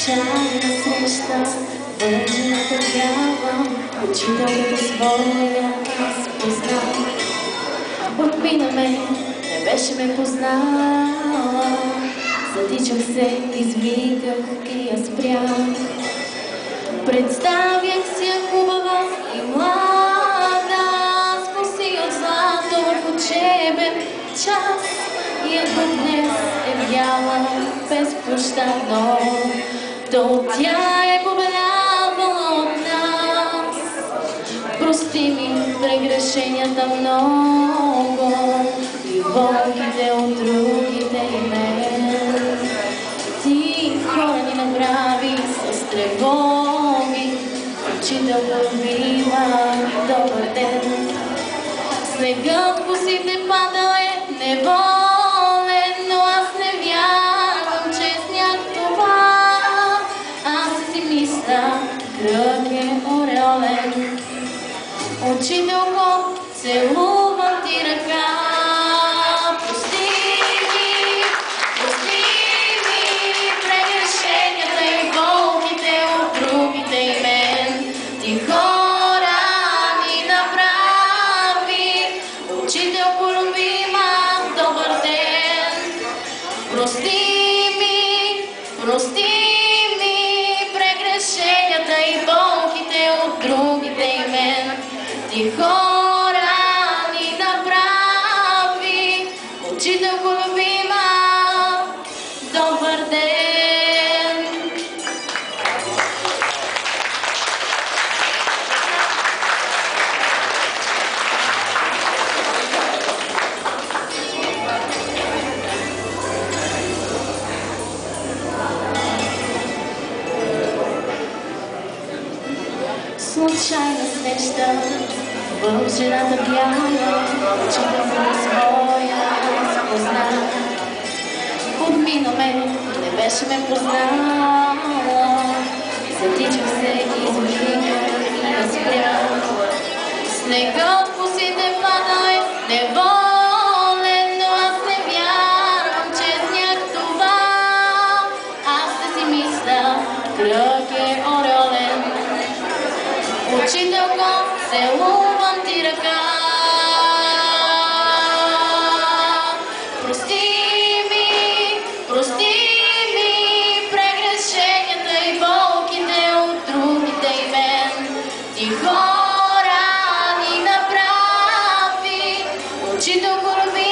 случайна среща, вържената вярвам, учителката своя аз познам. Отмина ме, не беше ме познала, затичах се, извиках и я спрях. Представях си я хубава и млада, спаси от злато в учебен час. И ако днес е бяла безпощадно, то тя е победавала от нас. Прости ми прегрешенията много и болките от другите и мен. Ти хора ни направи с тревоги, учителка любима, добър ден. Снегът по сите падал е неволен, но аз не вярвам, че сняг това. Аз си мисля, кръг е ореолен. Учителко, целувам ти ръка. Прости ми прегрешенията и болките от другите и мен. Ти хора ни направи, учителко любима, добър ден. Прости ми прегрешенията и болките от другите и мен. Ти хора ни направи, учителко любима, добър ден. Случайна среща, вължената бяла, учителката своя аз познах. Подмина ме, не беше ме познала, затичах се и извиках и я спрях. Снегът по сите падал е неволен, но аз не вярвам, че сняг това. Аз си мисля, кръг е ореолен. Учителко, целувам ти ръка. Прости ми прегрешенията и болките от другите и мен. Ти хора ни направи, учителко любима.